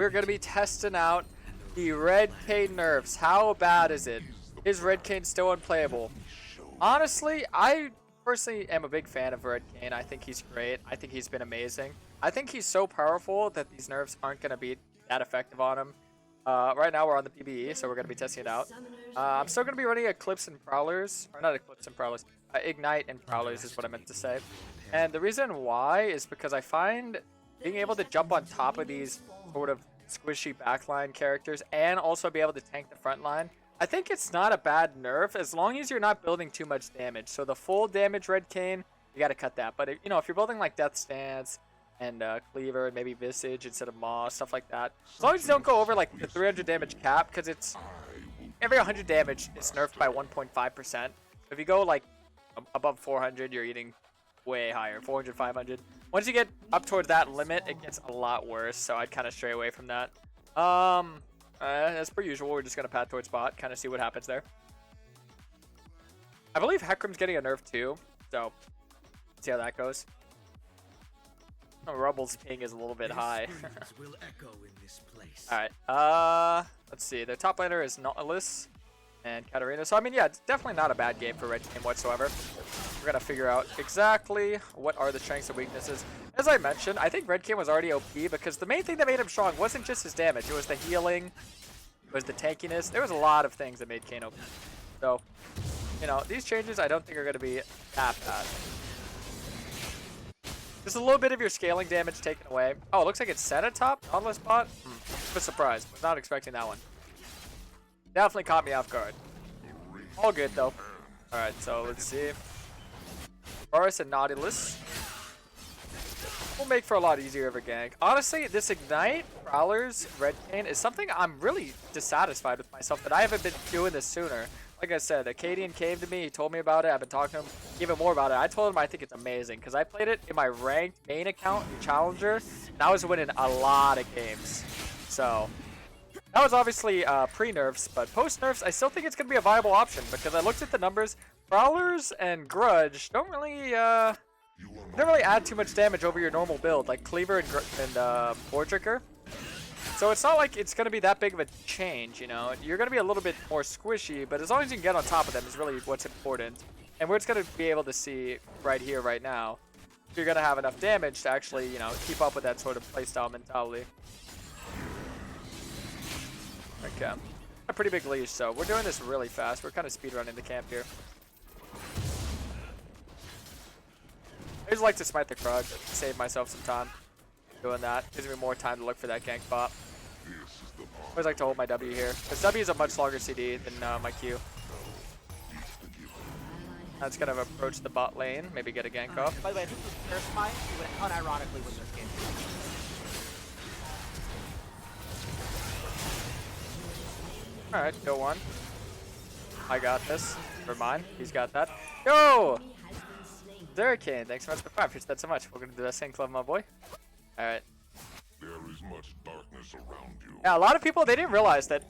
we're going to be testing out the Red Kayn Nerfs. How bad is it? Is Red Kayn still unplayable? Honestly, I personally am a big fan of Red Kayn. I think he's great. I think he's been amazing. I think he's so powerful that these nerfs aren't going to be that effective on him. Right now we're on the PBE, so we're going to be testing it out. I'm still going to be running Eclipse and Prowlers. Or not Eclipse and Prowlers. Ignite and Prowlers is what I meant to say. And the reason why is because I find being able to jump on top of these sort of squishy backline characters and also be able to tank the front line, I think it's not a bad nerf as long as you're not building too much damage. So the full damage Red Kayn, you got to cut that. But if you're building like Death Stance and Cleaver and maybe Visage instead of Maw, stuff like that, as long as you don't go over like the 300 damage cap, because it's every 100 damage is nerfed by 1.5%. If you go like above 400, you're eating way higher, 400, 500. Once you get up towards that limit, it gets a lot worse, so I'd kind of stray away from that. As per usual, we're just going to path towards bot, kind of see what happens there. I believe Hecarim's getting a nerf too, so let's see how that goes. Oh, Rubble's ping is a little bit high. Alright, let's see. Their top laner is Nautilus and Katarina. So, I mean, yeah, it's definitely not a bad game for Red Kayn whatsoever. We're going to figure out exactly what are the strengths and weaknesses. As I mentioned, I think Red Kayn was already OP because the main thing that made him strong wasn't just his damage. It was the healing, it was the tankiness. There was a lot of things that made Kayn OP. So, these changes I don't think are going to be that bad. Just a little bit of your scaling damage taken away. Oh, it looks like it's Senna top, Nautilus bot. I'm surprised. Was not expecting that one. Definitely caught me off guard. All good though. Alright, so let's see. Varus and Nautilus will make for a lot easier of a gank. Honestly, this Ignite, Prowlers, Red Kayn is something I'm really dissatisfied with myself that I haven't been doing this sooner. Like I said, Acadian came to me, he told me about it, I've been talking to him even more about it. I told him I think it's amazing because I played it in my ranked main account in Challenger, and I was winning a lot of games. So, that was obviously pre-nerfs, but post-nerfs, I still think it's going to be a viable option because I looked at the numbers. Prowlers and Grudge don't really add too much damage over your normal build, like Cleaver and Bortricker. So it's not like it's going to be that big of a change, You're going to be a little bit more squishy, but as long as you can get on top of them is really what's important. And we're just going to be able to see right here, right now, if you're going to have enough damage to actually, keep up with that sort of playstyle mentality. Okay. A pretty big leash, so we're doing this really fast. We're kind of speedrunning the camp here. I just like to smite the Krug, save myself some time doing that. Gives me more time to look for that gank bot. I always like to hold my W here, because W is a much longer CD than my Q. That's gonna approach the bot lane, maybe get a gank off. By the way, I think with Karasmai, you would unironically win this game. Alright, go one. I got this. For mine. He's got that. Yo! Kayn, thanks so much for 5. Appreciate that so much. We're gonna do that same club, my boy. Alright. There is much darkness around you. Yeah, a lot of people, they didn't realize that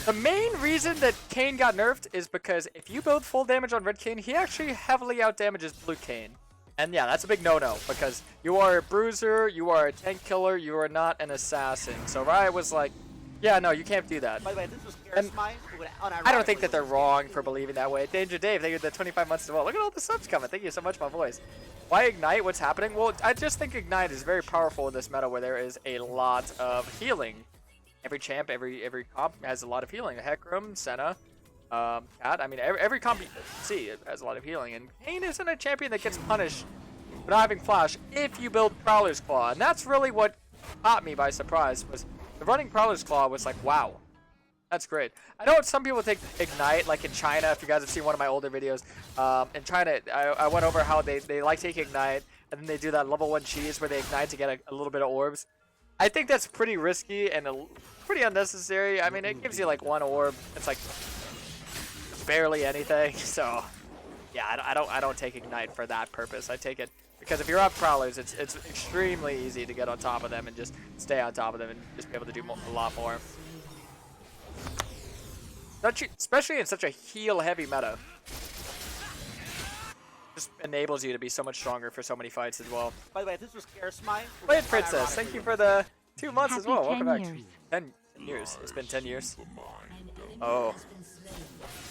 the main reason that Kayn got nerfed is because if you build full damage on Red Kayn, he actually heavily outdamages Blue Kayn. And yeah, that's a big no-no because you are a bruiser, you are a tank killer, you are not an assassin. So Riot was like, yeah, no, you can't do that. By the way, this was Karasmai, who would unironically I don't think that they're wrong for believing that way. Danger Dave, thank you for the 25 months as well. Look at all the subs coming. Thank you so much, my boys. Why Ignite? What's happening? Well, I just think Ignite is very powerful in this meta where there is a lot of healing. Every champ, every comp has a lot of healing. Hecarim, Senna, Cat. I mean, every comp you see it has a lot of healing. And Kayn isn't a champion that gets punished for not having flash if you build Prowler's Claw. And that's really what caught me by surprise was the running Prowler's Claw was like, wow. That's great. I know some people take Ignite, like in China, if you guys have seen one of my older videos. In China, I went over how they like taking Ignite, and then they do that level 1 cheese where they Ignite to get a little bit of orbs. I think that's pretty risky and pretty unnecessary. I mean, it gives you like 1 orb. It's like barely anything. So, yeah, I don't take Ignite for that purpose. I take it because if you're on Prowlers, it's extremely easy to get on top of them and just stay on top of them and just be able to do a lot more. Especially in such a heal-heavy meta. Just enables you to be so much stronger for so many fights as well. By the way, this was Karasmai. Play it, Princess. Thank you for the 2 months as well. Welcome 10 back. years. 10 years. It's been 10 years. The mind. Oh.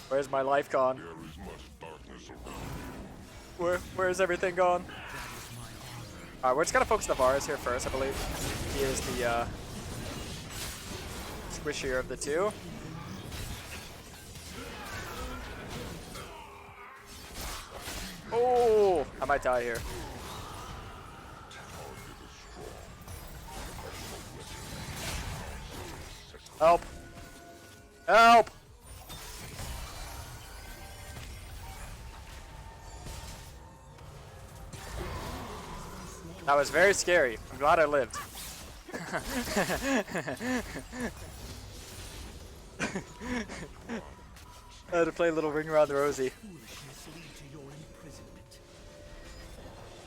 Where's my life gone? There is much darkness around you. Where's everything gone? Alright, we're just gonna focus on the Varus here first, I believe. He is the squishier of the two. Oh, I might die here. Help! Help! That was very scary. I'm glad I lived. I had to play a little ring around the rosy.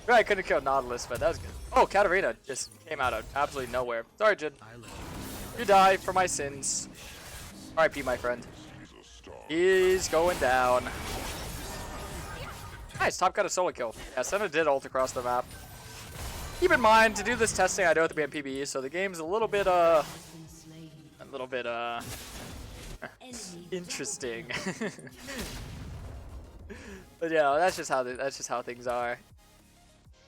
Right, I couldn't kill Nautilus, but that was good. Oh, Katarina just came out of absolutely nowhere. Sorry, Jin. You die for my sins. R.I.P. my friend. He's going down. Nice, top got a solo kill. Yeah, Senna did ult across the map. Keep in mind, to do this testing, I do have to be on PBE, so the game's a little bit, interesting. But yeah, that's just how things are.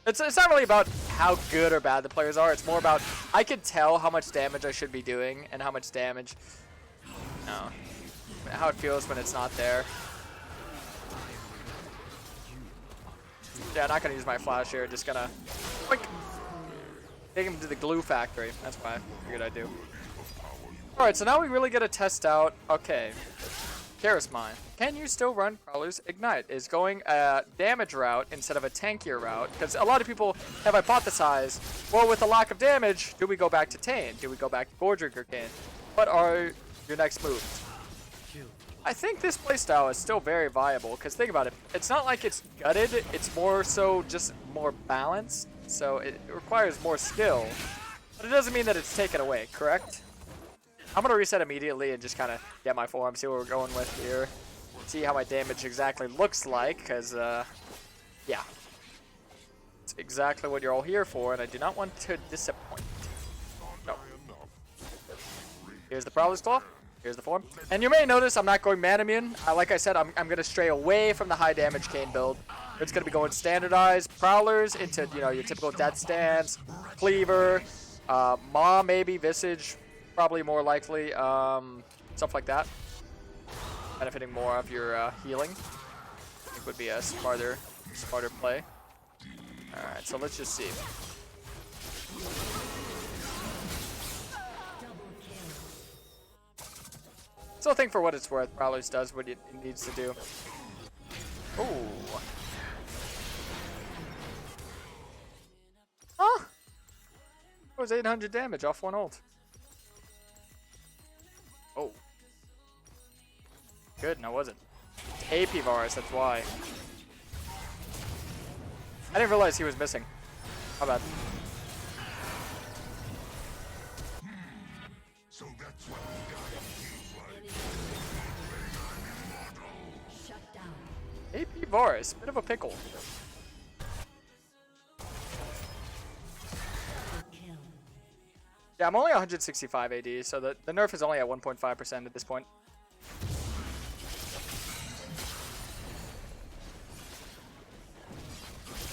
It's not really about how good or bad the players are. It's more about I can tell how much damage I should be doing and how much damage, how it feels when it's not there. Yeah, not gonna use my flash here. Just gonna quick take him to the glue factory. That's what I figured I'd do. All right, so now we really get to test out. Okay. Karasmai, can you still run Prowler's Ignite? Is going a damage route instead of a tankier route? Because a lot of people have hypothesized, well, with the lack of damage, do we go back to Tane? Do we go back to Gordrick or Kayn? What are your next moves? I think this playstyle is still very viable, because think about it. It's not like it's gutted, it's more so just more balanced, so it requires more skill. But it doesn't mean that it's taken away, correct? I'm going to reset immediately and just kind of get my form, see what we're going with here. See how my damage exactly looks like, because, yeah. It's exactly what you're all here for, and I do not want to disappoint. No. Here's the Prowler's Claw. Here's the form. And you may notice I'm not going Manamune. Like I said, I'm going to stray away from the high damage Kayn build. It's going to be going standardized Prowlers into, you know, your typical Death Stance, Cleaver, Maw maybe, Visage. Probably more likely, stuff like that. Benefiting more of your healing. I think would be a smarter play. Alright, so let's just see. Still think for what it's worth, Prowlers does what it needs to do. Ooh. Huh? That was 800 damage off one ult. Oh. Good, no, wasn't. AP Varus, that's why. I didn't realize he was missing. How bad? So that's what the guy feels like. AP Varus, bit of a pickle. Yeah, I'm only 165 AD, so the nerf is only at 1.5% at this point.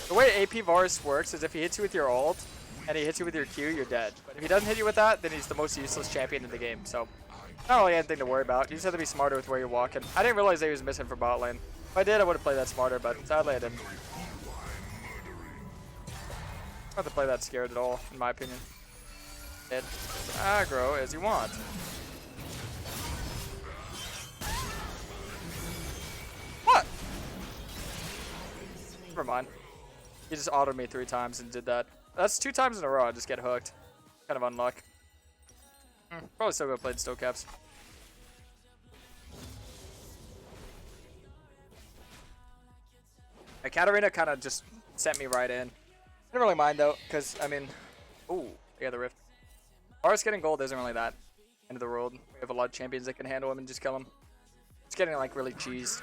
The way AP Varus works is if he hits you with your ult, and he hits you with your Q, you're dead. But if he doesn't hit you with that, then he's the most useless champion in the game, so not really anything to worry about. You just have to be smarter with where you're walking. I didn't realize that he was missing for bot lane. If I did, I would have played that smarter, but sadly I didn't. I don't have to play that scared at all, in my opinion. Aggro as you want. What? Never mind. He just autoed me 3 times and did that. That's 2 times in a row I just get hooked. Kind of unluck. Probably still gonna play the Stow Caps. Katarina kind of just sent me right in. I didn't really mind though, because I mean, ooh, yeah, the Rift. Varus getting gold isn't really that end of the world. We have a lot of champions that can handle him and just kill him. It's getting like really cheesed.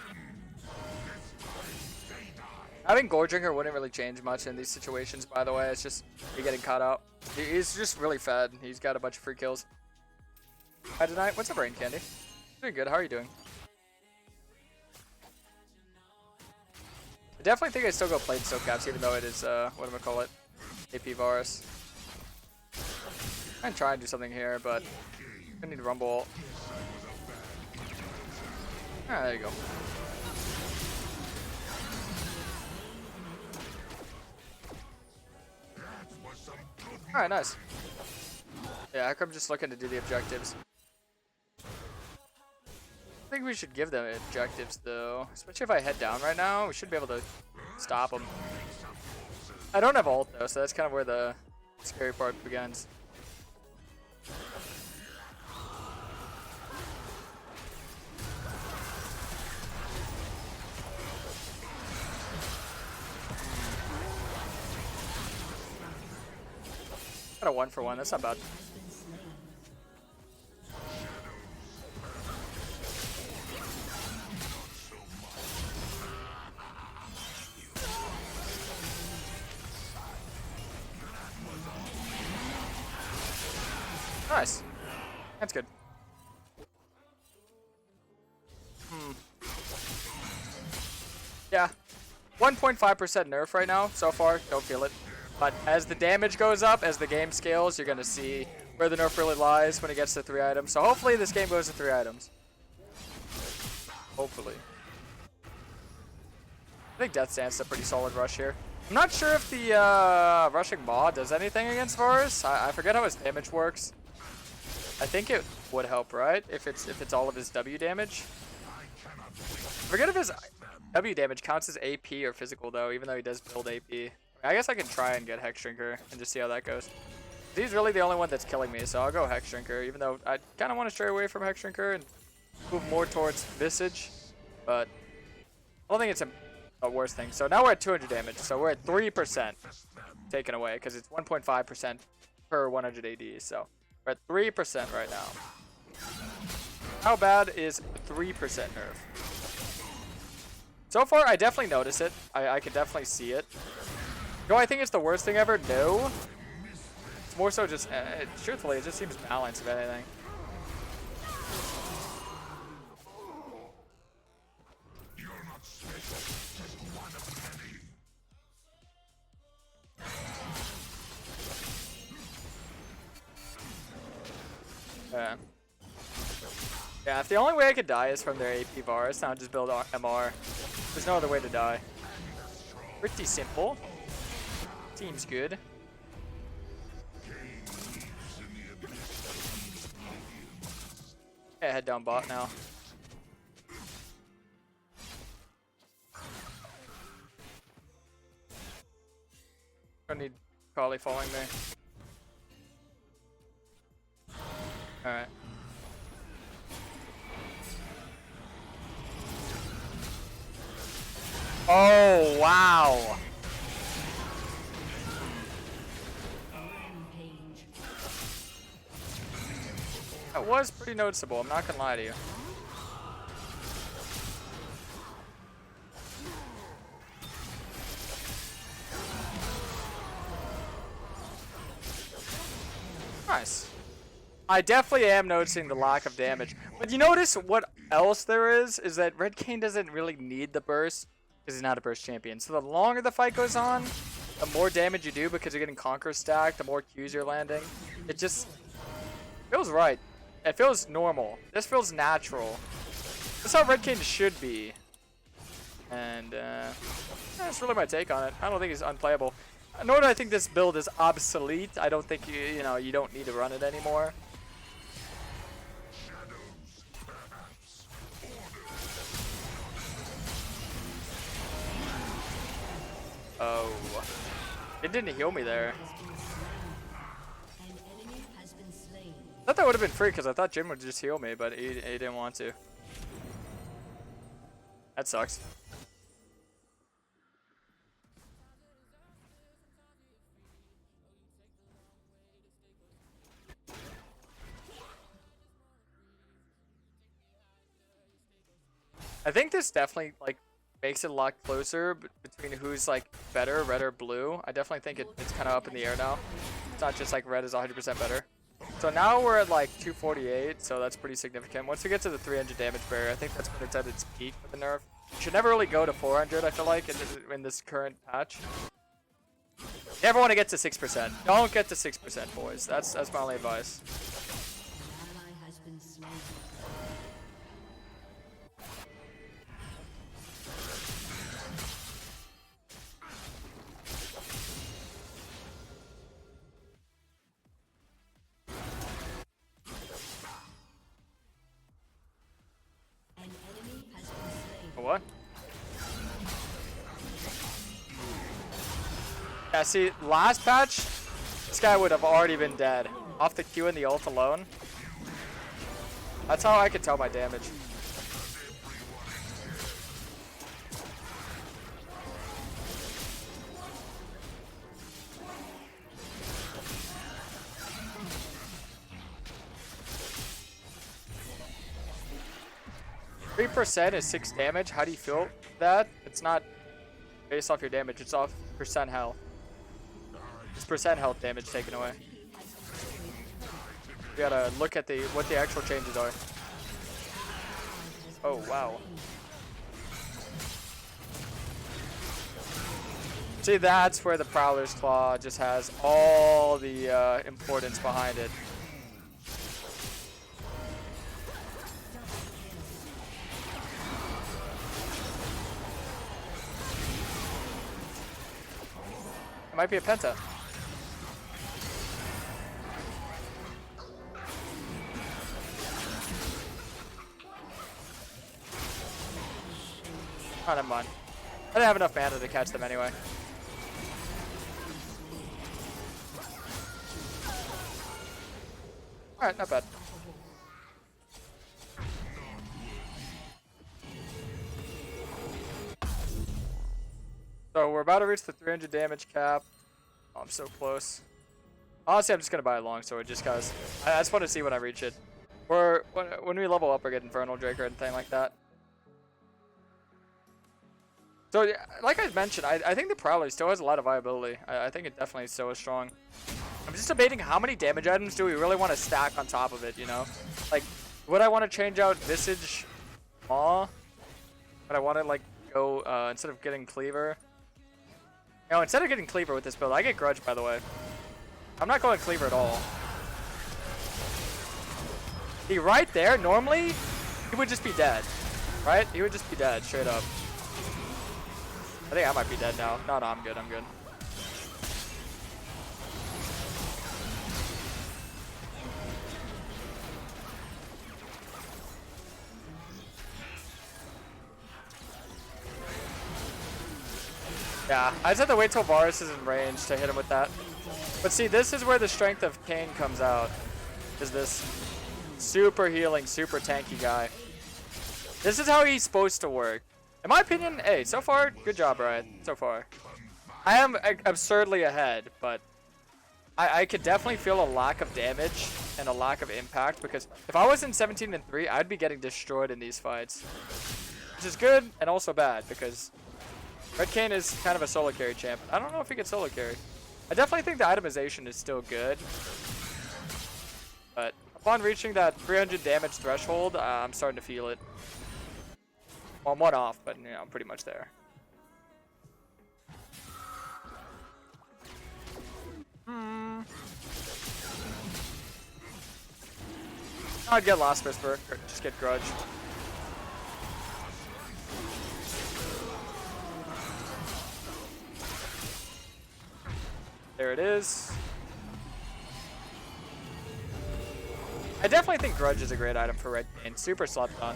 Having Gore Drinker wouldn't really change much in these situations, by the way. It's just you getting caught out. He's just really fed. He's got a bunch of free kills. Hi tonight. What's up, Rain Candy? Doing good. How are you doing? I definitely think I still go Plate Soak Caps, even though it is, what am I call it? AP Varus. I'm trying to do something here, but I need to Rumble. Alright, there you go. Alright, nice. Yeah, I'm just looking to do the objectives. I think we should give them objectives, though. Especially if I head down right now, we should be able to stop them. I don't have ult, though, so that's kind of where the scary part begins. Got a 1-for-1, that's not bad. Nice. That's good. Yeah. 1.5% nerf right now so far. Don't feel it. But as the damage goes up, as the game scales, you're going to see where the nerf really lies when it gets to 3 items. So hopefully this game goes to 3 items. Hopefully. I think Death Stance is a pretty solid rush here. I'm not sure if the rushing Maw does anything against Varus. I forget how his damage works. I think it would help, right? If it's all of his W damage. I forget if his W damage counts as AP or physical though, even though he does build AP. I guess I can try and get Hex Drinker and just see how that goes. He's really the only one that's killing me, so I'll go Hex Drinker, even though I kind of want to stray away from Hex Drinker and move more towards Visage. But I don't think it's a worse thing. So now we're at 200 damage, so we're at 3% taken away, because it's 1.5% per 100 AD, so we're at 3% right now. How bad is 3% nerf? So far, I definitely notice it. I can definitely see it. Do I think it's the worst thing ever? No. It's more so just, truthfully, it just seems balanced, if anything. Yeah. Yeah, if the only way I could die is from their AP Varus, now just build MR. There's no other way to die. Pretty simple. Seems good. Yeah, head down bot now. I need Kali following me. Alright. Oh, wow. That was pretty noticeable, I'm not gonna lie to you. Nice. I definitely am noticing the lack of damage. But you notice what else there is that Red Kayn doesn't really need the burst because he's not a burst champion. So the longer the fight goes on, the more damage you do because you're getting Conquer stacked, the more Qs you're landing. It just feels right. It feels normal. This feels natural. That's how Red Kayn should be. And that's really my take on it. I don't think it's unplayable. Nor do I think this build is obsolete. I don't think you don't need to run it anymore. Oh, it didn't heal me there. I thought that would have been free because I thought Jin would just heal me, but he didn't want to. That sucks. I think this definitely, like, makes it a lot closer between who's like better, red or blue. I definitely think it's kind of up in the air now. It's not just like red is 100% better. So now we're at like 248, so that's pretty significant. Once we get to the 300 damage barrier, I think that's when it's at its peak with the nerf. You should never really go to 400, I feel like, in this current patch. You never want to get to 6%. Don't get to 6%, boys. That's my only advice. What? Yeah, see, last patch, this guy would have already been dead. Off the Q and the ult alone. That's how I could tell my damage. %, is 6 damage. How do you feel that? It's not based off your damage, it's off percent health. It's percent health damage taken away. You gotta look at what the actual changes are. Oh wow. See, that's where the Prowler's Claw just has all the importance behind it. It might be a penta. Oh, never mind. I didn't have enough mana to catch them anyway. Alright, not bad. So we're about to reach the 300 damage cap. Oh, I'm so close. Honestly, I'm just gonna buy a longsword just cause I just want to see when I reach it. Or when we level up or get Infernal Drake or anything like that. So yeah, like I mentioned, I think the Prowler still has a lot of viability. I think it definitely still is strong. I'm just debating how many damage items do we really want to stack on top of it, you know? Like, would I want to change out Visage Maw? Would I want to like go instead of getting Cleaver? No, instead of getting Cleaver with this build, I get Grudge, by the way. I'm not going Cleaver at all. See, right there, normally, he would just be dead. Right? He would just be dead, straight up. I think I might be dead now. No, I'm good, I'm good. Yeah, I just have to wait till Varus is in range to hit him with that. But see, this is where the strength of Kayn comes out. Is this super healing, super tanky guy. This is how he's supposed to work. In my opinion, hey, so far, good job, Ryan. So far. I am absurdly ahead, but I could definitely feel a lack of damage and a lack of impact because if I was in 17-3, I'd be getting destroyed in these fights. Which is good and also bad because Red Kayn is kind of a solo carry champ. I don't know if he can solo carry. I definitely think the itemization is still good. But upon reaching that 300 damage threshold, I'm starting to feel it. Well, I'm one off, but you know, I'm pretty much there. I'd get Lost Whisper, or just get Grudge. There it is. I definitely think Grudge is a great item for Red Kayn. Super slept on.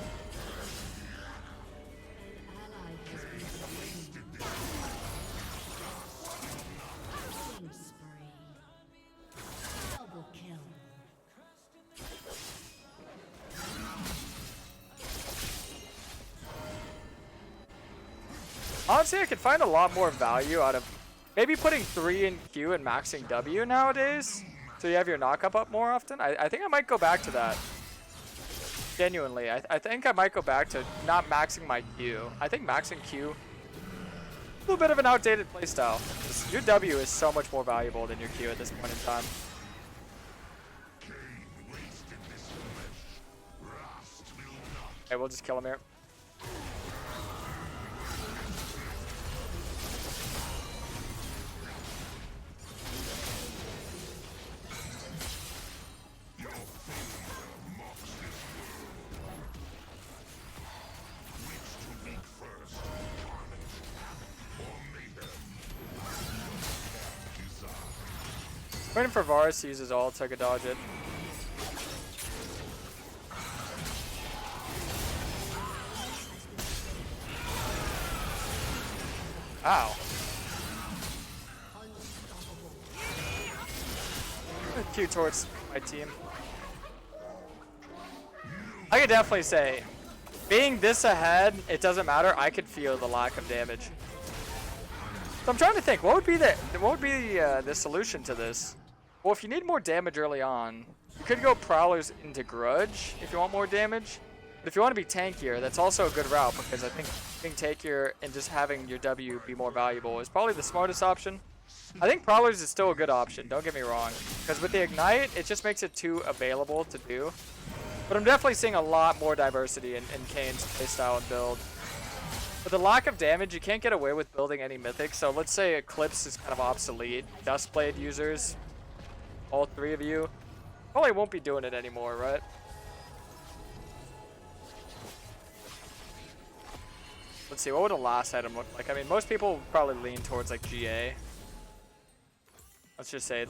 Honestly, I could find a lot more value out of maybe putting 3 in Q and maxing W nowadays. So you have your knockup up more often. I think I might go back to that. Genuinely, I think I might go back to not maxing my Q. I think maxing Q, a little bit of an outdated playstyle. Your W is so much more valuable than your Q at this point in time. Okay, we'll just kill him here. Waiting for Varus to use his ult so I could dodge it. Ow. Q towards my team. I could definitely say, being this ahead, it doesn't matter. I could feel the lack of damage. So I'm trying to think, what would be the solution to this? Well, if you need more damage early on, you could go Prowlers into Grudge if you want more damage. But if you want to be tankier, that's also a good route because I think being tankier and just having your W be more valuable is probably the smartest option. I think Prowlers is still a good option, don't get me wrong. Because with the Ignite, it just makes it too available to do. But I'm definitely seeing a lot more diversity in Kayn's playstyle and build. With the lack of damage, you can't get away with building any mythics. So let's say Eclipse is kind of obsolete. Dustblade users, all three of you, probably won't be doing it anymore, right? Let's see, what would a last item look like? I mean, most people would probably lean towards like GA. Let's just say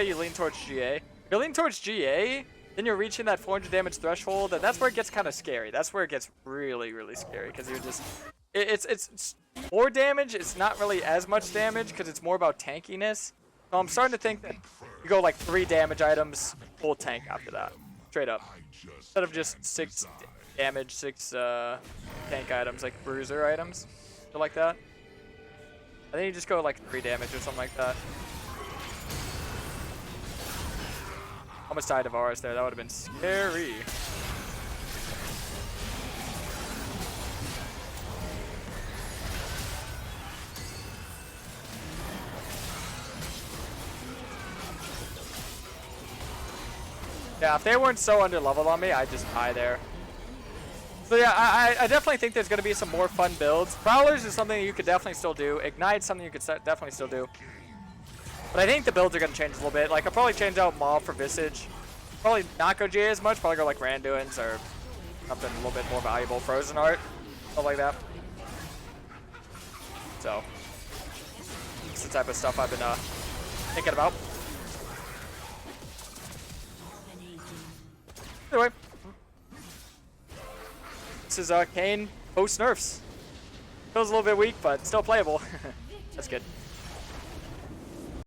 you lean towards GA. If you lean towards GA, then you're reaching that 400 damage threshold, and that's where it gets kind of scary. That's where it gets really, really scary because you're just, it's more damage. It's not really as much damage because it's more about tankiness. So I'm starting to think that you go like 3 damage items, full tank after that, straight up, instead of just 6 damage, 6 tank items like bruiser items, or like that. I think you just go like 3 damage or something like that. Almost died of Varus there. That would have been scary. Yeah, if they weren't so under leveled on me, I'd just die there. So yeah, I definitely think there's going to be some more fun builds. Prowlers is something you could definitely still do. Ignite's something you could definitely still do. But I think the builds are going to change a little bit. Like, I'll probably change out Mob for Visage. Probably not go GA as much. Probably go like Randuin's or something a little bit more valuable. Frozen Art. Stuff like that. So, it's the type of stuff I've been thinking about. Anyway. This is Kayn post nerfs. Feels a little bit weak, but still playable. That's good.